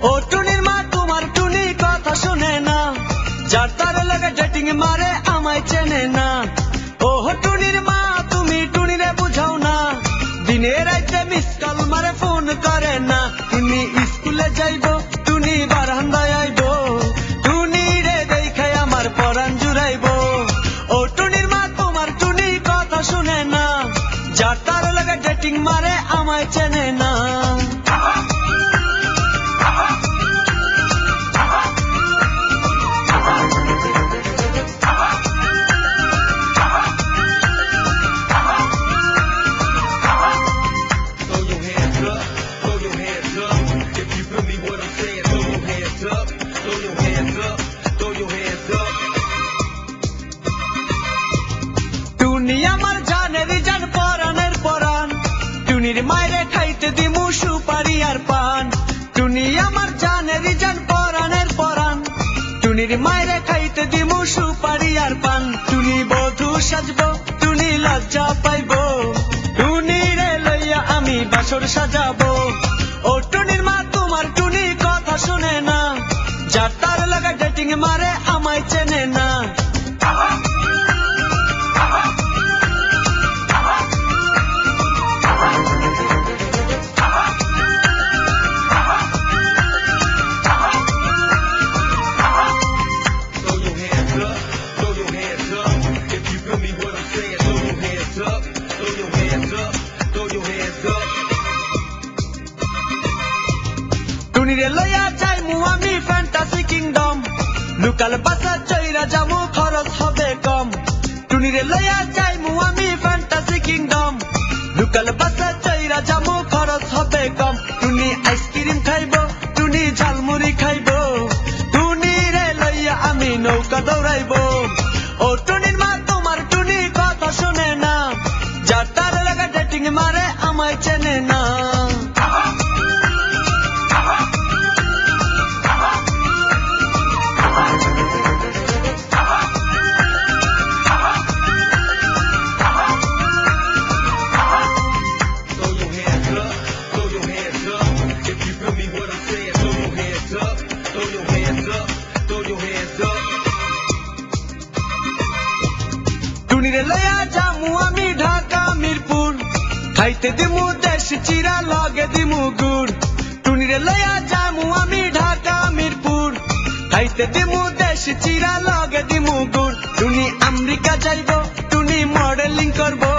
ও টুনির মা তোমার টুনি কথা শুনে না, যার তার লাগে ডেটিং মারে আমায় চেনে না। ও টুনির মা তুমি টুনিরে বুঝাও না, দিনে রাইতে মিস কল মারে ফোন করে না। টুনি স্কুলে যাইবো টুনি বারান্দায় আইবো, টুনি রে দেখে আমার পরাণ জুড়াইবো। ও টুনির মা তোমার টুনি কথা শুনে না, যার তার লাগে ডেটিং মারে আমায় চেনে না। টুনি আমার জানের জান পরানের পরান, টুনির মায়েরে খাইতে দিমু সুপারি আর পান। টুনি আমার জানের জান পরানের পরান, টুনির মায়েরে খাইতে দিমু সুপারি আর পান। টুনি বধূ সাজবো টুনি লজ্জা পাইবো, টুনি রে লইয়া আমি বাসর সাজাবো। ও টুনির মা তোমার টুনি কথা শুনে না, যার তার লাগা ডেটিং মারে আমায় চেনে না। টুনিরে লইয়া যাইমু আমি ফ্যান্টাসি কিংডম, লোকাল বাসা চইরা যামু খরচ হবে কম। টুনিরে লইয়া যাইমু আমি ফ্যান্টাসি কিংডম, লোকাল বাসা চইরা যামু খরচ হবে কম। টুনি আইসক্রিম খাইবো টুনি ঝালমুড়ি খাইবো, টুনি রে লইয়া আমি নৌকা দৌড়াইবো। ও টুনির মা তোমার টুনি কথা শুনে না, যার তার লাগা ডেটিং মারে আমায় চেনে না। টুনিরে লইয়া যামু আমি ঢাকা মিরপুর, খাইতে দিমু দেশি চিরা লগে দিমু গুড়। টুনিরে লইয়া যামু আমি ঢাকা মিরপুর, খাইতে দিমু দেশি চিরা লগে দিমু গুড়। টুনি আমেরিকা যাইবো টুনি মডেলিং করবো,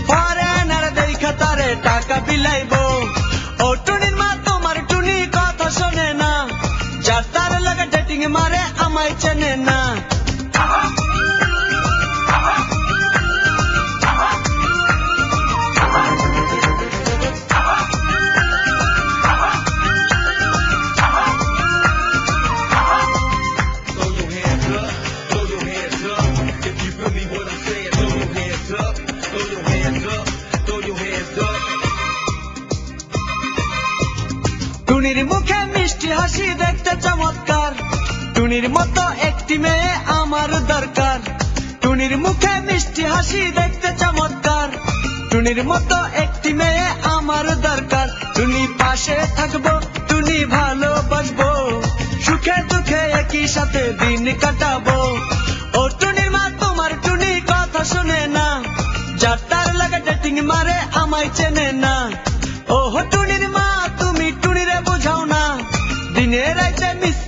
ফরেনার দেখা তারে টাকা বিলাইবো। ও টুনির মা তোমার টুনি কথা শোনে না, যার তার লাগা ডেটিং মারে আমায় চেনে না। টুনির মুখে মিষ্টি হাসি দেখতে চমৎকার, টুনির মতো একটি মেয়ে আমার দরকার। টুনির মুখে মিষ্টি হাসি দেখতে চমৎকার, টুনির মতো একটি মেয়ে আমার দরকার। টুনি পাশে থাকবো টুনি ভালোবাসবো, সুখে দুঃখে একই সাথে দিন কাটাবো। ও টুনির মা তোমার টুনি কথা শুনে না, যার তার লাগা ডেটিং মারে আমায় চেনে না। ও টুনির মা তুমি টুনিরে বুঝাও না, দিনে রাইতে মিস